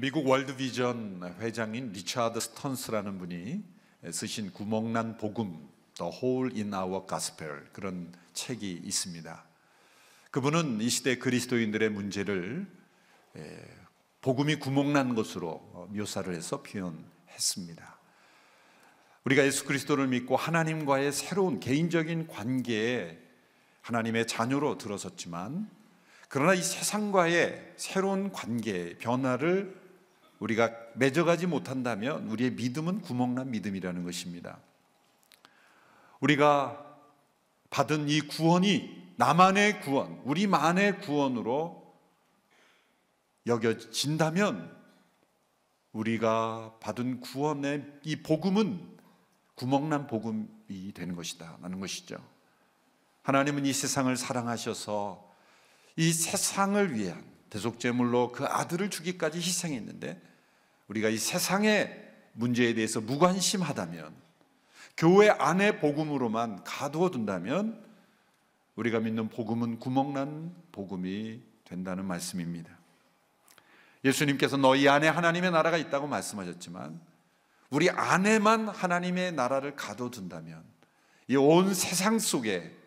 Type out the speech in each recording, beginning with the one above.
미국 월드비전 회장인 리차드 스턴스라는 분이 쓰신 구멍난 복음, The Hole in Our Gospel, 그런 책이 있습니다. 그분은 이 시대 그리스도인들의 문제를 복음이 구멍난 것으로 묘사를 해서 표현했습니다. 우리가 예수 그리스도를 믿고 하나님과의 새로운 개인적인 관계에 하나님의 자녀로 들어섰지만, 그러나 이 세상과의 새로운 관계, 변화를 우리가 맺어가지 못한다면 우리의 믿음은 구멍난 믿음이라는 것입니다. 우리가 받은 이 구원이 나만의 구원, 우리만의 구원으로 여겨진다면 우리가 받은 구원의 이 복음은 구멍난 복음이 되는 것이다 라는 것이죠. 하나님은 이 세상을 사랑하셔서 이 세상을 위한 대속제물로 그 아들을 주기까지 희생했는데, 우리가 이 세상의 문제에 대해서 무관심하다면, 교회 안의 복음으로만 가두어 둔다면 우리가 믿는 복음은 구멍난 복음이 된다는 말씀입니다. 예수님께서 너희 안에 하나님의 나라가 있다고 말씀하셨지만, 우리 안에만 하나님의 나라를 가두어 둔다면 이 온 세상 속에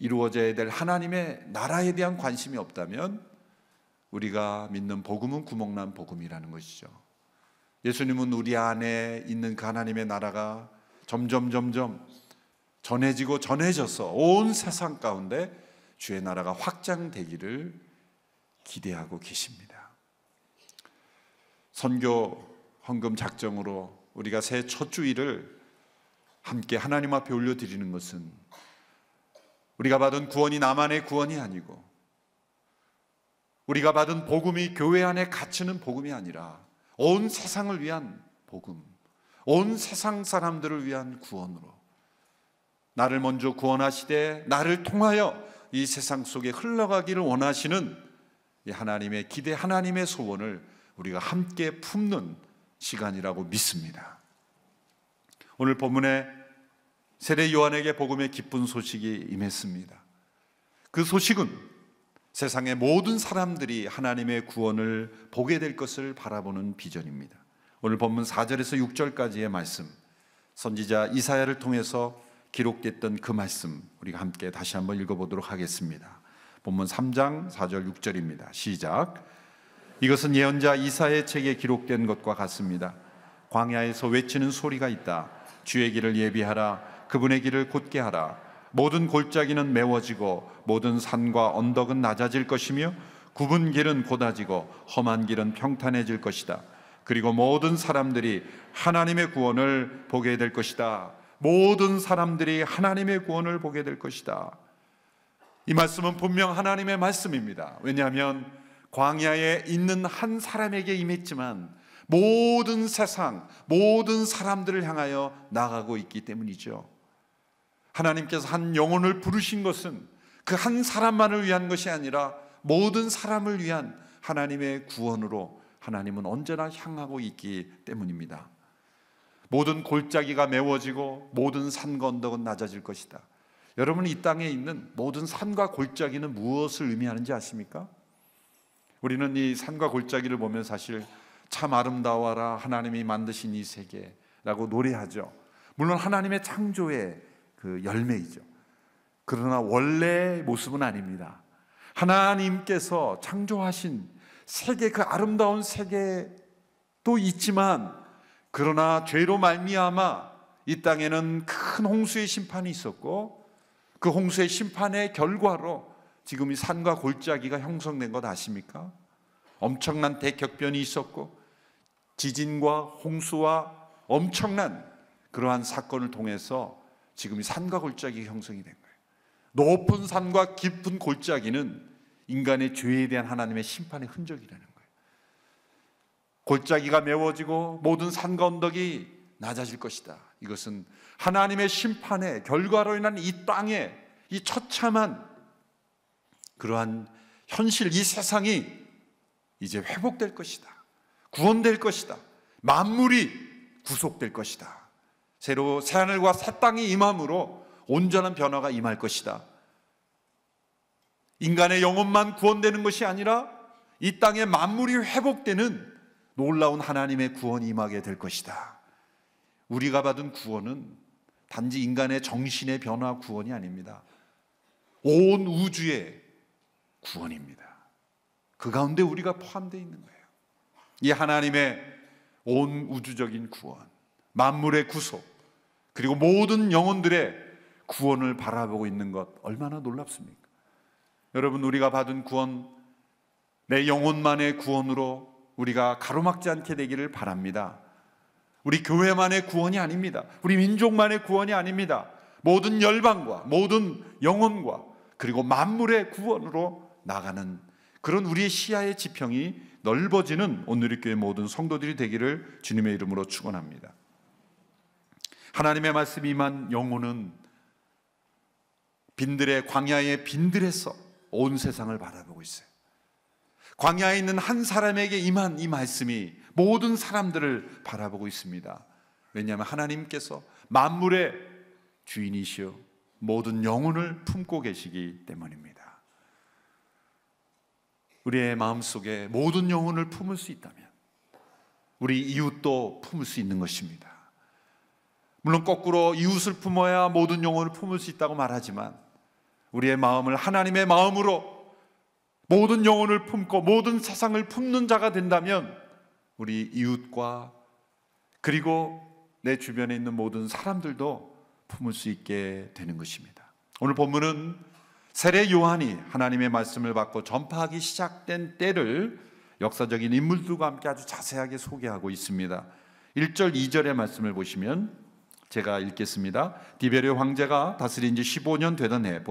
이루어져야 될 하나님의 나라에 대한 관심이 없다면 우리가 믿는 복음은 구멍난 복음이라는 것이죠. 예수님은 우리 안에 있는 그 하나님의 나라가 점점 전해지고 전해져서 온 세상 가운데 주의 나라가 확장되기를 기대하고 계십니다. 선교 헌금 작정으로 우리가 새해 첫 주일을 함께 하나님 앞에 올려드리는 것은 우리가 받은 구원이 나만의 구원이 아니고, 우리가 받은 복음이 교회 안에 갇히는 복음이 아니라 온 세상을 위한 복음, 온 세상 사람들을 위한 구원으로, 나를 먼저 구원하시되 나를 통하여 이 세상 속에 흘러가기를 원하시는 이 하나님의 기대, 하나님의 소원을 우리가 함께 품는 시간이라고 믿습니다. 오늘 본문에 세례 요한에게 복음의 기쁜 소식이 임했습니다. 그 소식은 세상의 모든 사람들이 하나님의 구원을 보게 될 것을 바라보는 비전입니다. 오늘 본문 4절에서 6절까지의 말씀, 선지자 이사야를 통해서 기록됐던 그 말씀, 우리가 함께 다시 한번 읽어보도록 하겠습니다. 본문 3장 4절 6절입니다. 시작. 이것은 예언자 이사야의 책에 기록된 것과 같습니다. 광야에서 외치는 소리가 있다. 주의 길을 예비하라. 그분의 길을 곧게 하라. 모든 골짜기는 메워지고 모든 산과 언덕은 낮아질 것이며 굽은 길은 곧아지고 험한 길은 평탄해질 것이다. 그리고 모든 사람들이 하나님의 구원을 보게 될 것이다. 모든 사람들이 하나님의 구원을 보게 될 것이다. 이 말씀은 분명 하나님의 말씀입니다. 왜냐하면 광야에 있는 한 사람에게 임했지만 모든 세상, 모든 사람들을 향하여 나가고 있기 때문이죠. 하나님께서 한 영혼을 부르신 것은 그 한 사람만을 위한 것이 아니라 모든 사람을 위한 하나님의 구원으로 하나님은 언제나 향하고 있기 때문입니다. 모든 골짜기가 메워지고 모든 산과 언덕은 낮아질 것이다. 여러분, 이 땅에 있는 모든 산과 골짜기는 무엇을 의미하는지 아십니까? 우리는 이 산과 골짜기를 보면 사실 참 아름다워라 하나님이 만드신 이 세계라고 노래하죠. 물론 하나님의 창조의 그 열매이죠. 그러나 원래의 모습은 아닙니다. 하나님께서 창조하신 세계, 그 아름다운 세계도 있지만, 그러나 죄로 말미암아 이 땅에는 큰 홍수의 심판이 있었고, 그 홍수의 심판의 결과로 지금 이 산과 골짜기가 형성된 것 아십니까? 엄청난 대격변이 있었고 지진과 홍수와 엄청난 그러한 사건을 통해서 지금 이 산과 골짜기가 형성이 된 거예요. 높은 산과 깊은 골짜기는 인간의 죄에 대한 하나님의 심판의 흔적이라는 거예요. 골짜기가 메워지고 모든 산과 언덕이 낮아질 것이다. 이것은 하나님의 심판의 결과로 인한 이 땅의 이 처참한 그러한 현실, 이 세상이 이제 회복될 것이다. 구원될 것이다. 만물이 구속될 것이다. 새로 새하늘과 새 땅이 임함으로 온전한 변화가 임할 것이다. 인간의 영혼만 구원되는 것이 아니라 이 땅의 만물이 회복되는 놀라운 하나님의 구원이 임하게 될 것이다. 우리가 받은 구원은 단지 인간의 정신의 변화 구원이 아닙니다. 온 우주의 구원입니다. 그 가운데 우리가 포함되어 있는 거예요. 이 하나님의 온 우주적인 구원, 만물의 구속, 그리고 모든 영혼들의 구원을 바라보고 있는 것 얼마나 놀랍습니까? 여러분, 우리가 받은 구원, 내 영혼만의 구원으로 우리가 가로막지 않게 되기를 바랍니다. 우리 교회만의 구원이 아닙니다. 우리 민족만의 구원이 아닙니다. 모든 열방과 모든 영혼과 그리고 만물의 구원으로 나가는 그런 우리의 시야의 지평이 넓어지는 온누리교회 모든 성도들이 되기를 주님의 이름으로 축원합니다. 하나님의 말씀이 임한 영혼은 빈들의 광야의 빈들에서 온 세상을 바라보고 있어요. 광야에 있는 한 사람에게 임한 이 말씀이 모든 사람들을 바라보고 있습니다. 왜냐하면 하나님께서 만물의 주인이시여 모든 영혼을 품고 계시기 때문입니다. 우리의 마음속에 모든 영혼을 품을 수 있다면 우리 이웃도 품을 수 있는 것입니다. 물론 거꾸로 이웃을 품어야 모든 영혼을 품을 수 있다고 말하지만 우리의 마음을 하나님의 마음으로 모든 영혼을 품고 모든 세상을 품는 자가 된다면 우리 이웃과 그리고 내 주변에 있는 모든 사람들도 품을 수 있게 되는 것입니다. 오늘 본문은 세례 요한이 하나님의 말씀을 받고 전파하기 시작된 때를 역사적인 인물들과 함께 아주 자세하게 소개하고 있습니다. 1절 2절의 말씀을 보시면 제가 읽겠습니다. 디베르 황제가 다스린 지 15년 되던 해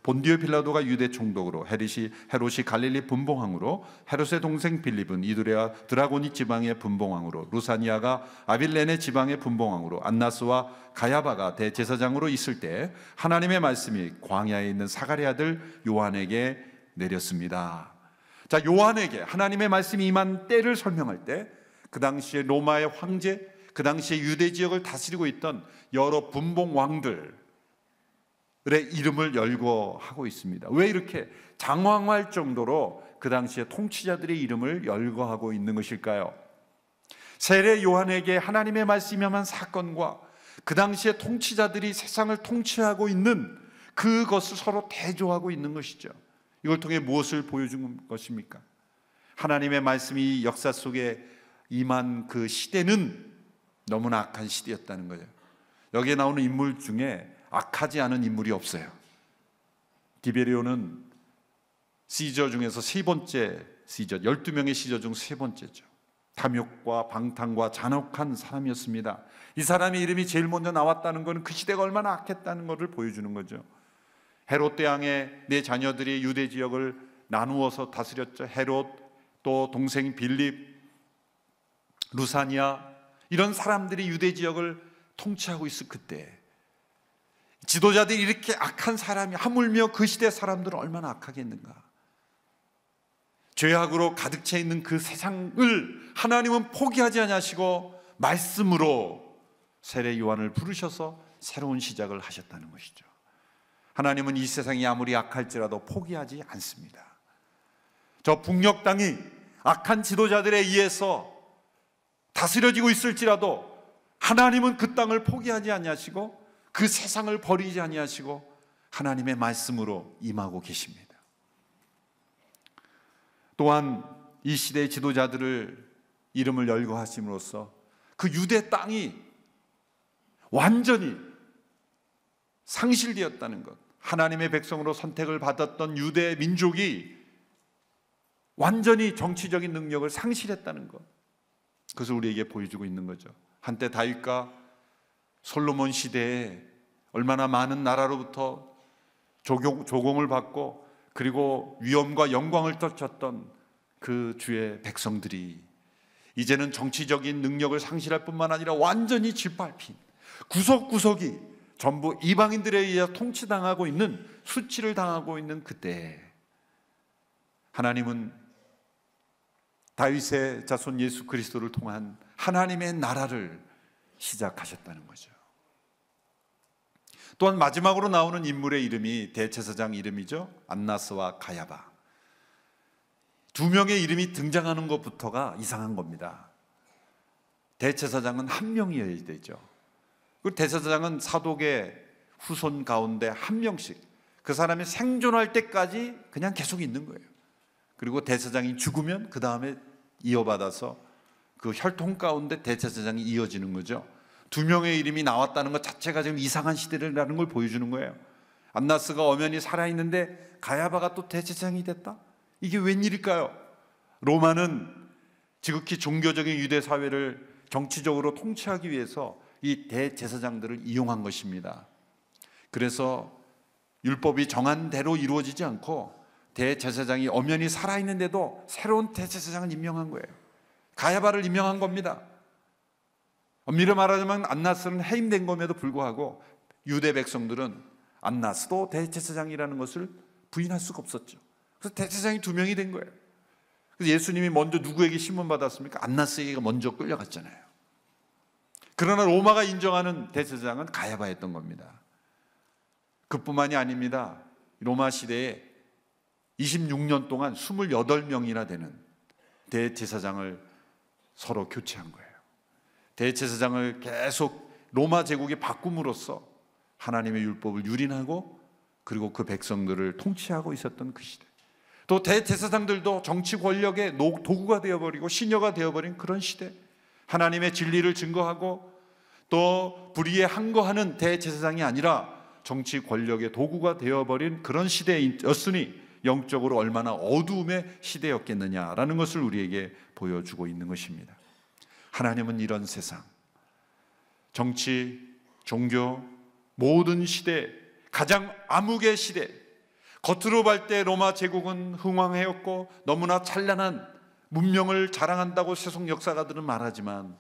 본디오 빌라도가 유대 총독으로 헤롯이 갈릴리 분봉왕으로 헤롯의 동생 빌립은 이두레아 드라고니 지방의 분봉왕으로 루사니아가 아빌레네 지방의 분봉왕으로 안나스와 가야바가 대제사장으로 있을 때 하나님의 말씀이 광야에 있는 사가랴 아들 요한에게 내렸습니다. 자, 요한에게 하나님의 말씀이 임한 때를 설명할 때 그 당시에 로마의 황제, 그 당시에 유대 지역을 다스리고 있던 여러 분봉 왕들의 이름을 열거하고 있습니다. 왜 이렇게 장황할 정도로 그 당시에 통치자들의 이름을 열거하고 있는 것일까요? 세례 요한에게 하나님의 말씀이 임한 사건과 그 당시에 통치자들이 세상을 통치하고 있는 그것을 서로 대조하고 있는 것이죠. 이걸 통해 무엇을 보여준 것입니까? 하나님의 말씀이 역사 속에 임한 그 시대는 너무나 악한 시대였다는 거예요. 여기에 나오는 인물 중에 악하지 않은 인물이 없어요. 디베리오는 시저 중에서 세 번째 시저, 12명의 시저 중 세 번째죠. 탐욕과 방탕과 잔혹한 사람이었습니다. 이 사람의 이름이 제일 먼저 나왔다는 것은 그 시대가 얼마나 악했다는 것을 보여주는 거죠. 헤롯 대왕의 네 자녀들이 유대 지역을 나누어서 다스렸죠. 헤롯, 또 동생 빌립, 루사니아, 이런 사람들이 유대 지역을 통치하고 있을 그때 지도자들이 이렇게 악한 사람이 하물며 그 시대 사람들은 얼마나 악하겠는가. 죄악으로 가득 차 있는 그 세상을 하나님은 포기하지 않으시고 말씀으로 세례 요한을 부르셔서 새로운 시작을 하셨다는 것이죠. 하나님은 이 세상이 아무리 악할지라도 포기하지 않습니다. 저 북녘 땅이 악한 지도자들에 의해서 다스려지고 있을지라도 하나님은 그 땅을 포기하지 아니하시고 그 세상을 버리지 아니하시고 하나님의 말씀으로 임하고 계십니다. 또한 이 시대의 지도자들을 이름을 열거하심으로써 그 유대 땅이 완전히 상실되었다는 것, 하나님의 백성으로 선택을 받았던 유대 민족이 완전히 정치적인 능력을 상실했다는 것, 그것을 우리에게 보여주고 있는 거죠. 한때 다윗과 솔로몬 시대에 얼마나 많은 나라로부터 조공을 받고 그리고 위엄과 영광을 떨쳤던 그 주의 백성들이 이제는 정치적인 능력을 상실할 뿐만 아니라 완전히 짓밟힌 구석구석이 전부 이방인들에 의해 통치당하고 있는, 수치를 당하고 있는 그때 하나님은 다윗의 자손 예수 그리스도를 통한 하나님의 나라를 시작하셨다는 거죠. 또한 마지막으로 나오는 인물의 이름이 대제사장 이름이죠. 안나스와 가야바. 두 명의 이름이 등장하는 것부터가 이상한 겁니다. 대제사장은 한 명이어야 되죠. 그리고 대제사장은 사독의 후손 가운데 한 명씩, 그 사람이 생존할 때까지 그냥 계속 있는 거예요. 그리고 대제사장이 죽으면 그 다음에 이어받아서 그 혈통 가운데 대제사장이 이어지는 거죠. 두 명의 이름이 나왔다는 것 자체가 지금 이상한 시대라는 걸 보여주는 거예요. 안나스가 엄연히 살아있는데 가야바가 또 대제사장이 됐다? 이게 웬일일까요? 로마는 지극히 종교적인 유대 사회를 정치적으로 통치하기 위해서 이 대제사장들을 이용한 것입니다. 그래서 율법이 정한 대로 이루어지지 않고 대제사장이 엄연히 살아있는데도 새로운 대제사장을 임명한 거예요. 가야바를 임명한 겁니다. 엄밀히 말하자면 안나스는 해임된 것에도 불구하고 유대 백성들은 안나스도 대제사장이라는 것을 부인할 수가 없었죠. 그래서 대제사장이 두 명이 된 거예요. 그래서 예수님이 먼저 누구에게 신문받았습니까? 안나스에게 먼저 끌려갔잖아요. 그러나 로마가 인정하는 대제사장은 가야바였던 겁니다. 그뿐만이 아닙니다. 로마 시대에 26년 동안 28명이나 되는 대제사장을 서로 교체한 거예요. 대제사장을 계속 로마 제국이 바꿈으로써 하나님의 율법을 유린하고 그리고 그 백성들을 통치하고 있었던 그 시대. 또 대제사장들도 정치 권력의 도구가 되어버리고 시녀가 되어버린 그런 시대. 하나님의 진리를 증거하고 또 불의에 항거하는 대제사장이 아니라 정치 권력의 도구가 되어버린 그런 시대였으니 영적으로 얼마나 어두움의 시대였겠느냐라는 것을 우리에게 보여주고 있는 것입니다. 하나님은 이런 세상, 정치, 종교, 모든 시대, 가장 암흑의 시대, 겉으로 볼 때 로마 제국은 흥왕해였고 너무나 찬란한 문명을 자랑한다고 세속 역사가들은 말하지만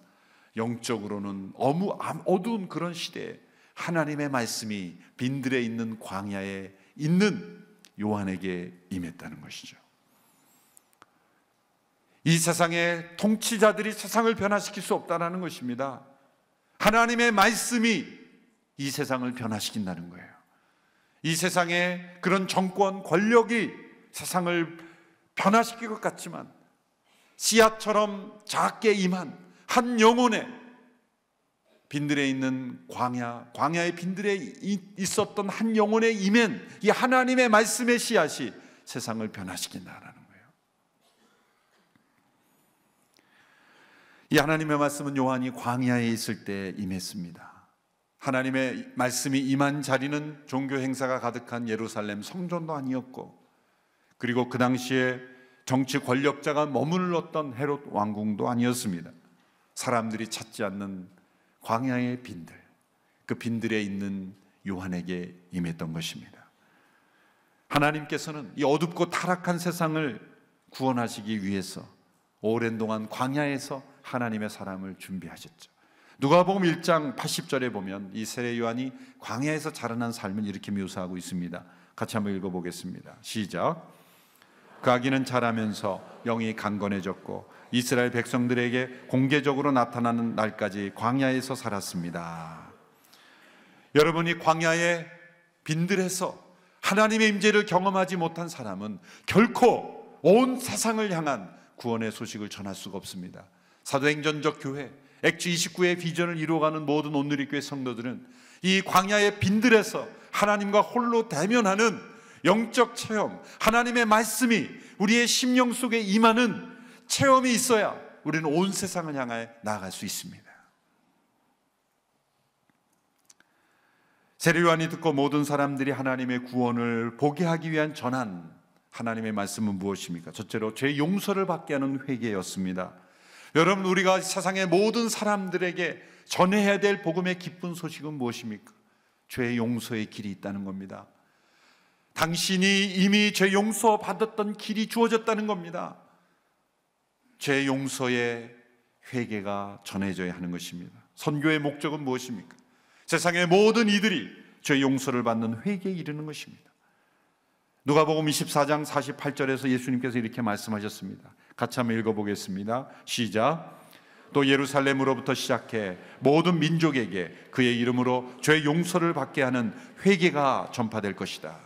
영적으로는 어두운 그런 시대에 하나님의 말씀이 빈들에 있는 광야에 있는 요한에게 임했다는 것이죠. 이 세상의 통치자들이 세상을 변화시킬 수 없다는 것입니다. 하나님의 말씀이 이 세상을 변화시킨다는 거예요. 이 세상의 그런 정권, 권력이 세상을 변화시킬 것 같지만 씨앗처럼 작게 임한 한 영혼의 빈들에 있는 광야의 빈들에 있었던 한 영혼의 임엔 이 하나님의 말씀의 씨앗이 세상을 변화시킨다라는 거예요. 이 하나님의 말씀은 요한이 광야에 있을 때 임했습니다. 하나님의 말씀이 임한 자리는 종교 행사가 가득한 예루살렘 성전도 아니었고, 그리고 그 당시에 정치 권력자가 머물렀던 헤롯 왕궁도 아니었습니다. 사람들이 찾지 않는 광야의 빈들, 그 빈들에 있는 요한에게 임했던 것입니다. 하나님께서는 이 어둡고 타락한 세상을 구원하시기 위해서 오랜 동안 광야에서 하나님의 사람을 준비하셨죠. 누가복음 1장 80절에 보면 이 세례 요한이 광야에서 자라난 삶을 이렇게 묘사하고 있습니다. 같이 한번 읽어보겠습니다. 시작. 그 아기는 자라면서 영이 강건해졌고 이스라엘 백성들에게 공개적으로 나타나는 날까지 광야에서 살았습니다. 여러분이 광야의 빈들에서 하나님의 임재를 경험하지 못한 사람은 결코 온 세상을 향한 구원의 소식을 전할 수가 없습니다. 사도행전적 교회, 액주 29의 비전을 이루어가는 모든 온누리교회 성도들은 이 광야의 빈들에서 하나님과 홀로 대면하는 영적 체험, 하나님의 말씀이 우리의 심령 속에 임하는 체험이 있어야 우리는 온 세상을 향해 나아갈 수 있습니다. 세례 요한이 듣고 모든 사람들이 하나님의 구원을 보게 하기 위한 전한 하나님의 말씀은 무엇입니까? 첫째로 죄 용서를 받게 하는 회개였습니다. 여러분, 우리가 세상의 모든 사람들에게 전해야 될 복음의 기쁜 소식은 무엇입니까? 죄 용서의 길이 있다는 겁니다. 당신이 이미 죄 용서 받았던 길이 주어졌다는 겁니다. 죄 용서의 회개가 전해져야 하는 것입니다. 선교의 목적은 무엇입니까? 세상의 모든 이들이 죄 용서를 받는 회개에 이르는 것입니다. 누가복음 24장 48절에서 예수님께서 이렇게 말씀하셨습니다. 같이 한번 읽어보겠습니다. 시작. 또 예루살렘으로부터 시작해 모든 민족에게 그의 이름으로 죄 용서를 받게 하는 회개가 전파될 것이다.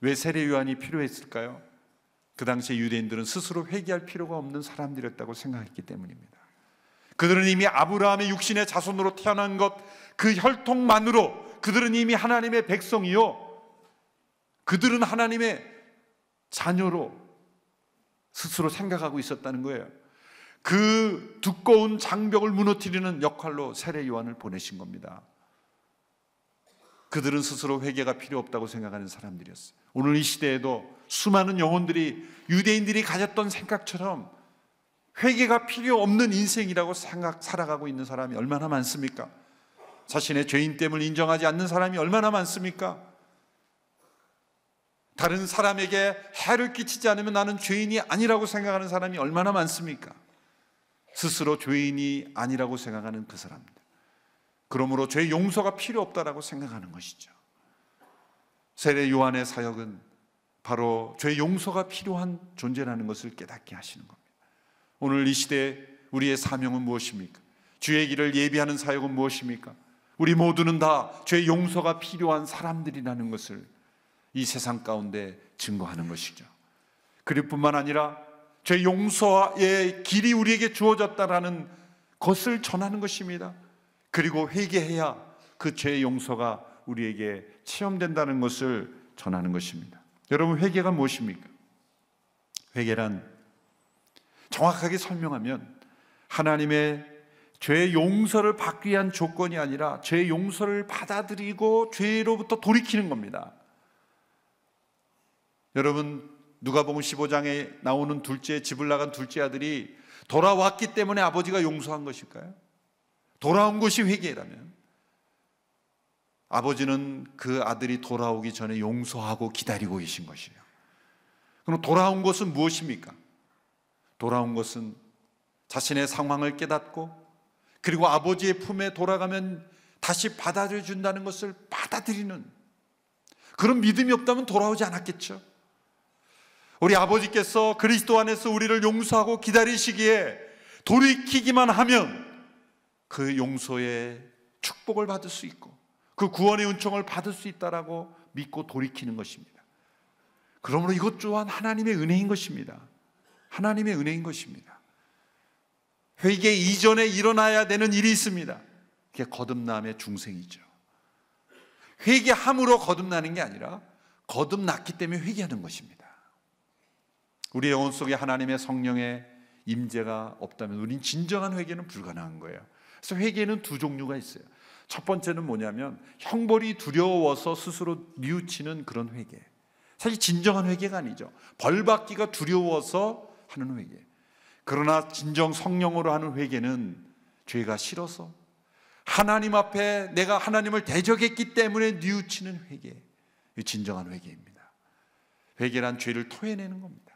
왜 세례 요한이 필요했을까요? 그 당시에 유대인들은 스스로 회개할 필요가 없는 사람들이었다고 생각했기 때문입니다. 그들은 이미 아브라함의 육신의 자손으로 태어난 것, 그 혈통만으로 그들은 이미 하나님의 백성이요, 그들은 하나님의 자녀로 스스로 생각하고 있었다는 거예요. 그 두꺼운 장벽을 무너뜨리는 역할로 세례 요한을 보내신 겁니다. 그들은 스스로 회개가 필요 없다고 생각하는 사람들이었어요. 오늘 이 시대에도 수많은 영혼들이 유대인들이 가졌던 생각처럼 회개가 필요 없는 인생이라고 살아가고 있는 사람이 얼마나 많습니까? 자신의 죄인됨을 인정하지 않는 사람이 얼마나 많습니까? 다른 사람에게 해를 끼치지 않으면 나는 죄인이 아니라고 생각하는 사람이 얼마나 많습니까? 스스로 죄인이 아니라고 생각하는 그 사람들, 그러므로 죄 용서가 필요 없다라고 생각하는 것이죠. 세례 요한의 사역은 바로 죄 용서가 필요한 존재라는 것을 깨닫게 하시는 겁니다. 오늘 이 시대에 우리의 사명은 무엇입니까? 주의 길을 예비하는 사역은 무엇입니까? 우리 모두는 다 죄 용서가 필요한 사람들이라는 것을 이 세상 가운데 증거하는 것이죠. 그럴 뿐만 아니라 죄 용서의 길이 우리에게 주어졌다라는 것을 전하는 것입니다. 그리고 회개해야 그 죄 용서가 우리에게 체험된다는 것을 전하는 것입니다. 여러분, 회개가 무엇입니까? 회개란 정확하게 설명하면 하나님의 죄 용서를 받기 위한 조건이 아니라 죄 용서를 받아들이고 죄로부터 돌이키는 겁니다. 여러분, 누가복음 15장에 나오는 집을 나간 둘째 아들이 돌아왔기 때문에 아버지가 용서한 것일까요? 돌아온 것이 회개라면 아버지는 그 아들이 돌아오기 전에 용서하고 기다리고 계신 것이에요. 그럼 돌아온 것은 무엇입니까? 돌아온 것은 자신의 상황을 깨닫고 그리고 아버지의 품에 돌아가면 다시 받아들여준다는 것을 받아들이는 그런 믿음이 없다면 돌아오지 않았겠죠. 우리 아버지께서 그리스도 안에서 우리를 용서하고 기다리시기에 돌이키기만 하면 그 용서의 축복을 받을 수 있고 그 구원의 은총을 받을 수 있다라고 믿고 돌이키는 것입니다. 그러므로 이것 또한 하나님의 은혜인 것입니다. 하나님의 은혜인 것입니다. 회개 이전에 일어나야 되는 일이 있습니다. 그게 거듭남의 중생이죠. 회개함으로 거듭나는 게 아니라 거듭났기 때문에 회개하는 것입니다. 우리 영혼 속에 하나님의 성령의 임재가 없다면 우린 진정한 회개는 불가능한 거예요. 그래서 회개는 두 종류가 있어요. 첫 번째는 뭐냐면 형벌이 두려워서 스스로 뉘우치는 그런 회개. 사실 진정한 회개가 아니죠. 벌 받기가 두려워서 하는 회개. 그러나 진정 성령으로 하는 회개는 죄가 싫어서 하나님 앞에 내가 하나님을 대적했기 때문에 뉘우치는 회개. 이 진정한 회개입니다. 회개란 죄를 토해내는 겁니다.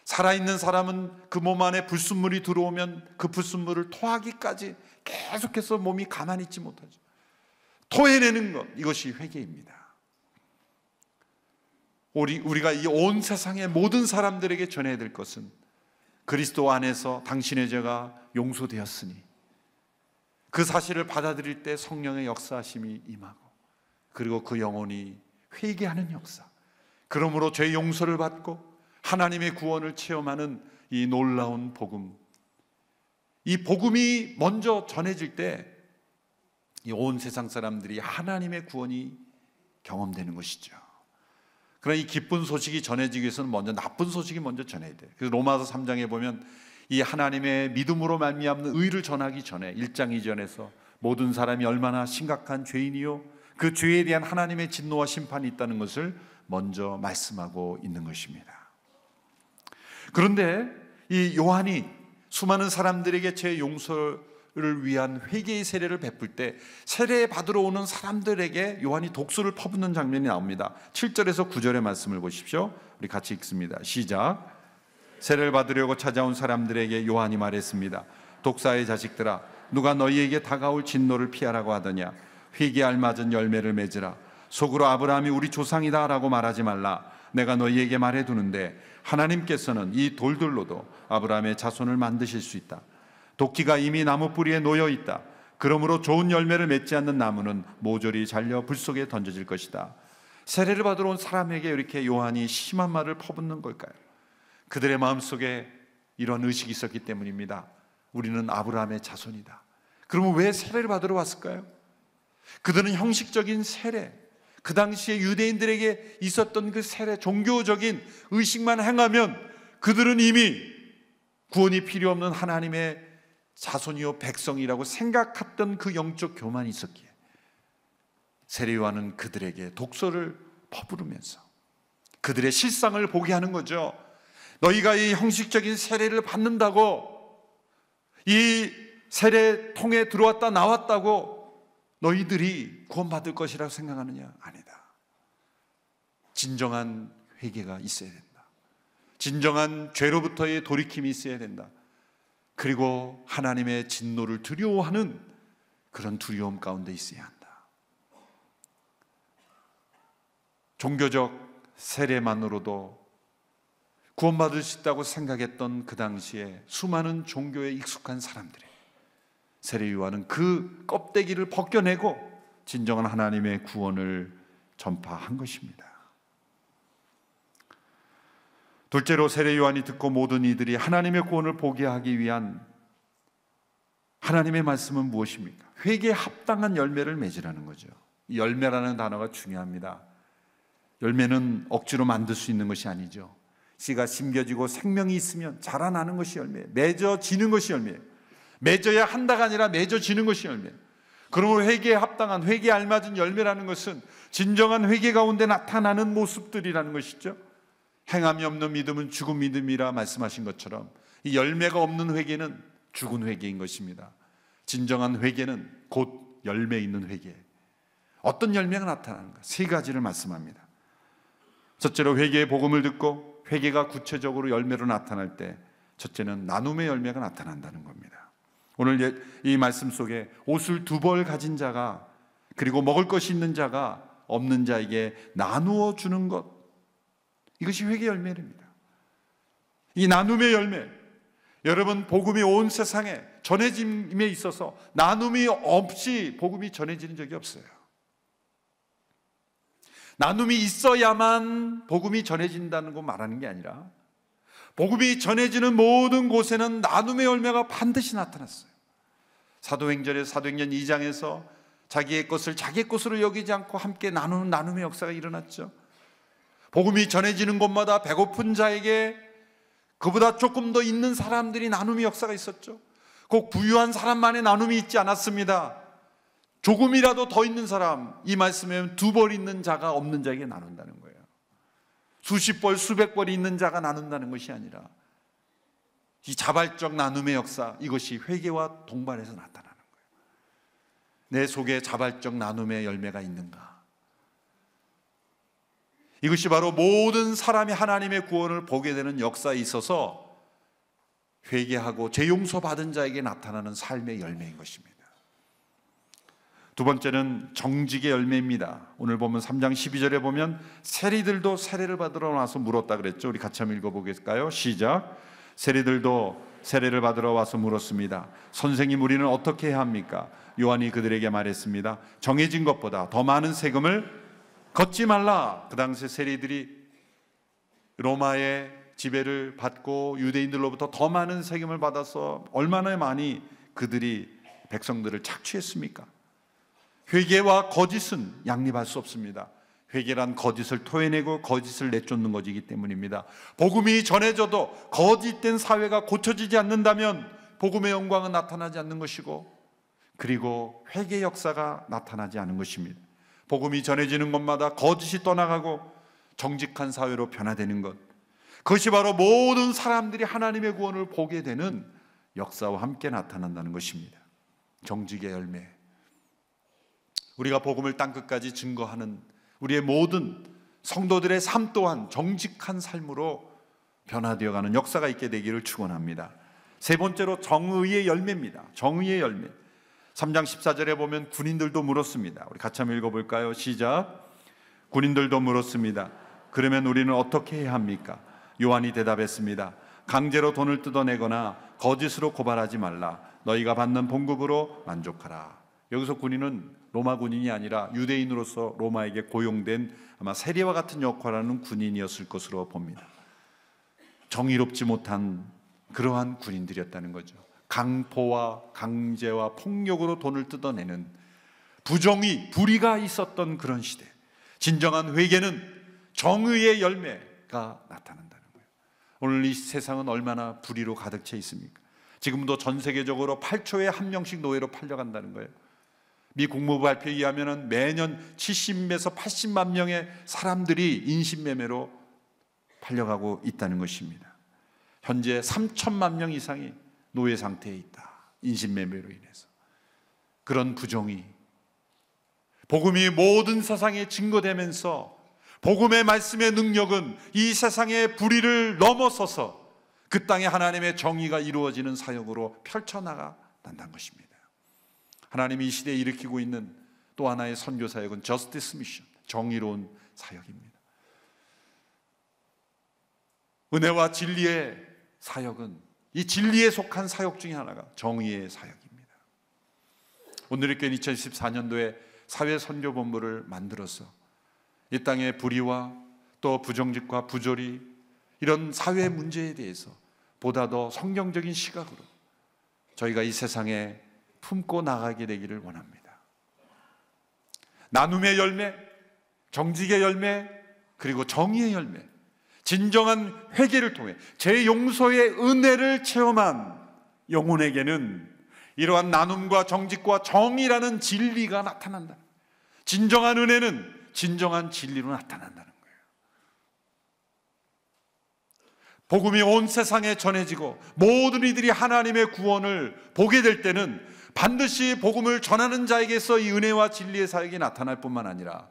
살아있는 사람은 그 몸 안에 불순물이 들어오면 그 불순물을 토하기까지 계속해서 몸이 가만히 있지 못하죠. 토해내는 것, 이것이 회개입니다. 우리가 이 온 세상의 모든 사람들에게 전해야 될 것은 그리스도 안에서 당신의 죄가 용서되었으니 그 사실을 받아들일 때 성령의 역사하심이 임하고 그리고 그 영혼이 회개하는 역사, 그러므로 죄 용서를 받고 하나님의 구원을 체험하는 이 놀라운 복음, 이 복음이 먼저 전해질 때 이 온 세상 사람들이 하나님의 구원이 경험되는 것이죠. 그러나 이 기쁜 소식이 전해지기 위해서는 먼저 나쁜 소식이 먼저 전해야 돼요. 그래서 로마서 3장에 보면 이 하나님의 믿음으로 말미암는 의를 전하기 전에 1장 2절에서 모든 사람이 얼마나 심각한 죄인이요 그 죄에 대한 하나님의 진노와 심판이 있다는 것을 먼저 말씀하고 있는 것입니다. 그런데 이 요한이 수많은 사람들에게 죄 용서를 위한 회개의 세례를 베풀 때 세례 받으러 오는 사람들에게 요한이 독수를 퍼붓는 장면이 나옵니다. 7절에서 9절의 말씀을 보십시오. 우리 같이 읽습니다. 시작. 세례를 받으려고 찾아온 사람들에게 요한이 말했습니다. 독사의 자식들아, 누가 너희에게 다가올 진노를 피하라고 하더냐. 회개에 알맞은 열매를 맺으라. 속으로 아브라함이 우리 조상이다 라고 말하지 말라. 내가 너희에게 말해두는데 하나님께서는 이 돌들로도 아브라함의 자손을 만드실 수 있다. 도끼가 이미 나무 뿌리에 놓여 있다. 그러므로 좋은 열매를 맺지 않는 나무는 모조리 잘려 불 속에 던져질 것이다. 세례를 받으러 온 사람에게 이렇게 요한이 심한 말을 퍼붓는 걸까요? 그들의 마음속에 이런 의식이 있었기 때문입니다. 우리는 아브라함의 자손이다. 그러면 왜 세례를 받으러 왔을까요? 그들은 형식적인 세례, 그 당시에 유대인들에게 있었던 그 세례, 종교적인 의식만 행하면 그들은 이미 구원이 필요 없는 하나님의 자손이요 백성이라고 생각했던 그 영적 교만이 있었기에 세례 요한은 그들에게 독서를 퍼부으면서 그들의 실상을 보게 하는 거죠. 너희가 이 형식적인 세례를 받는다고, 이 세례통에 들어왔다 나왔다고 너희들이 구원받을 것이라고 생각하느냐? 아니다. 진정한 회개가 있어야 된다. 진정한 죄로부터의 돌이킴이 있어야 된다. 그리고 하나님의 진노를 두려워하는 그런 두려움 가운데 있어야 한다. 종교적 세례만으로도 구원받을 수 있다고 생각했던 그 당시에 수많은 종교에 익숙한 사람들이 세례 요한은 그 껍데기를 벗겨내고 진정한 하나님의 구원을 전파한 것입니다. 둘째로 세례 요한이 듣고 모든 이들이 하나님의 구원을 보게 하기 위한 하나님의 말씀은 무엇입니까? 회개에 합당한 열매를 맺으라는 거죠. 이 열매라는 단어가 중요합니다. 열매는 억지로 만들 수 있는 것이 아니죠. 씨가 심겨지고 생명이 있으면 자라나는 것이 열매예요. 맺어지는 것이 열매예요. 맺어야 한다가 아니라 맺어지는 것이 열매예요. 그러므로 회개에 합당한, 회개에 알맞은 열매라는 것은 진정한 회개 가운데 나타나는 모습들이라는 것이죠. 행함이 없는 믿음은 죽은 믿음이라 말씀하신 것처럼 이 열매가 없는 회개는 죽은 회개인 것입니다. 진정한 회개는 곧 열매 있는 회개. 어떤 열매가 나타나는가? 세 가지를 말씀합니다. 첫째로 회개의 복음을 듣고 회개가 구체적으로 열매로 나타날 때 첫째는 나눔의 열매가 나타난다는 겁니다. 오늘 이 말씀 속에 옷을 2벌 가진 자가 그리고 먹을 것이 있는 자가 없는 자에게 나누어 주는 것, 이것이 회개 열매입니다. 이 나눔의 열매, 여러분 복음이 온 세상에 전해짐에 있어서 나눔이 없이 복음이 전해지는 적이 없어요. 나눔이 있어야만 복음이 전해진다는 거 말하는 게 아니라 복음이 전해지는 모든 곳에는 나눔의 열매가 반드시 나타났어요. 사도행전 2장에서 자기의 것을 자기의 것으로 여기지 않고 함께 나누는 나눔의 역사가 일어났죠. 복음이 전해지는 곳마다 배고픈 자에게 그보다 조금 더 있는 사람들이 나눔의 역사가 있었죠. 꼭 부유한 사람만의 나눔이 있지 않았습니다. 조금이라도 더 있는 사람, 이 말씀에 2벌 있는 자가 없는 자에게 나눈다는 거예요. 수십 벌, 수백 벌이 있는 자가 나눈다는 것이 아니라 이 자발적 나눔의 역사, 이것이 회개와 동반해서 나타나는 거예요. 내 속에 자발적 나눔의 열매가 있는가? 이것이 바로 모든 사람이 하나님의 구원을 보게 되는 역사에 있어서 회개하고 죄 용서받은 자에게 나타나는 삶의 열매인 것입니다. 두 번째는 정직의 열매입니다. 오늘 보면 3장 12절에 보면 세리들도 세례를 받으러 와서 물었다 그랬죠. 우리 같이 한번 읽어보겠까요? 시작. 세리들도 세례를 받으러 와서 물었습니다. 선생님, 우리는 어떻게 해야 합니까? 요한이 그들에게 말했습니다. 정해진 것보다 더 많은 세금을 걷지 말라. 그 당시 세리들이 로마의 지배를 받고 유대인들로부터 더 많은 세금을 받아서 얼마나 많이 그들이 백성들을 착취했습니까? 회개와 거짓은 양립할 수 없습니다. 회개란 거짓을 토해내고 거짓을 내쫓는 것이기 때문입니다. 복음이 전해져도 거짓된 사회가 고쳐지지 않는다면 복음의 영광은 나타나지 않는 것이고, 그리고 회개 역사가 나타나지 않은 것입니다. 복음이 전해지는 곳마다 거짓이 떠나가고 정직한 사회로 변화되는 것, 그것이 바로 모든 사람들이 하나님의 구원을 보게 되는 역사와 함께 나타난다는 것입니다. 정직의 열매. 우리가 복음을 땅끝까지 증거하는 우리의 모든 성도들의 삶 또한 정직한 삶으로 변화되어가는 역사가 있게 되기를 축원합니다. 세 번째로 정의의 열매입니다. 정의의 열매. 3장 14절에 보면 군인들도 물었습니다. 우리 같이 한번 읽어볼까요? 시작. 군인들도 물었습니다. 그러면 우리는 어떻게 해야 합니까? 요한이 대답했습니다. 강제로 돈을 뜯어내거나 거짓으로 고발하지 말라. 너희가 받는 봉급으로 만족하라. 여기서 군인은 로마 군인이 아니라 유대인으로서 로마에게 고용된 아마 세리와 같은 역할을 하는 군인이었을 것으로 봅니다. 정의롭지 못한 그러한 군인들이었다는 거죠. 강포와 강제와 폭력으로 돈을 뜯어내는 부정의, 불의가 있었던 그런 시대. 진정한 회개는 정의의 열매가 나타난다는 거예요. 오늘 이 세상은 얼마나 불의로 가득 차 있습니까? 지금도 전 세계적으로 8초에 한 명씩 노예로 팔려간다는 거예요. 미 국무부 발표에 의하면 매년 70에서 80만 명의 사람들이 인신매매로 팔려가고 있다는 것입니다. 현재 3천만 명 이상이 노예 상태에 있다. 인신매매로 인해서. 그런 부정이 복음이 모든 세상에 증거되면서 복음의 말씀의 능력은 이 세상의 불의를 넘어서서 그 땅에 하나님의 정의가 이루어지는 사역으로 펼쳐나간다는 것입니다. 하나님이 이 시대에 일으키고 있는 또 하나의 선교 사역은 저스티스 미션, 정의로운 사역입니다. 은혜와 진리의 사역은 이 진리에 속한 사역 중에 하나가 정의의 사역입니다. 오늘의 교회 2014년도에 사회선교본부를 만들어서 이 땅의 불의와 또 부정직과 부조리 이런 사회 문제에 대해서 보다 더 성경적인 시각으로 저희가 이 세상에 품고 나가게 되기를 원합니다. 나눔의 열매, 정직의 열매, 그리고 정의의 열매, 진정한 회개를 통해 재용서의 은혜를 체험한 영혼에게는 이러한 나눔과 정직과 정의라는 진리가 나타난다. 진정한 은혜는 진정한 진리로 나타난다는 거예요. 복음이 온 세상에 전해지고 모든 이들이 하나님의 구원을 보게 될 때는 반드시 복음을 전하는 자에게서 이 은혜와 진리의 사역이 나타날 뿐만 아니라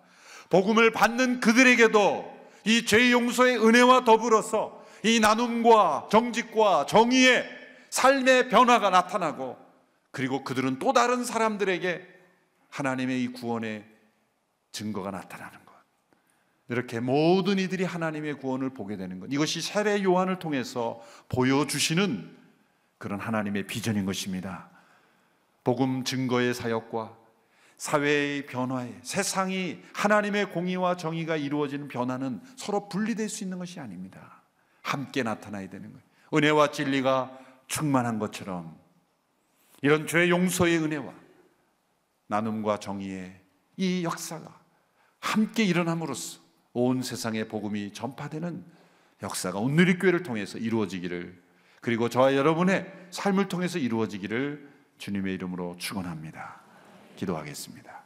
복음을 받는 그들에게도 이 죄 용서의 은혜와 더불어서 이 나눔과 정직과 정의의 삶의 변화가 나타나고, 그리고 그들은 또 다른 사람들에게 하나님의 이 구원의 증거가 나타나는 것, 이렇게 모든 이들이 하나님의 구원을 보게 되는 것, 이것이 세례 요한을 통해서 보여주시는 그런 하나님의 비전인 것입니다. 복음 증거의 사역과 사회의 변화에, 세상이 하나님의 공의와 정의가 이루어지는 변화는 서로 분리될 수 있는 것이 아닙니다. 함께 나타나야 되는 거예요. 은혜와 진리가 충만한 것처럼 이런 죄 용서의 은혜와 나눔과 정의의 이 역사가 함께 일어남으로써 온 세상에 복음이 전파되는 역사가 온누리 교회를 통해서 이루어지기를, 그리고 저와 여러분의 삶을 통해서 이루어지기를 주님의 이름으로 축원합니다. 기도하겠습니다.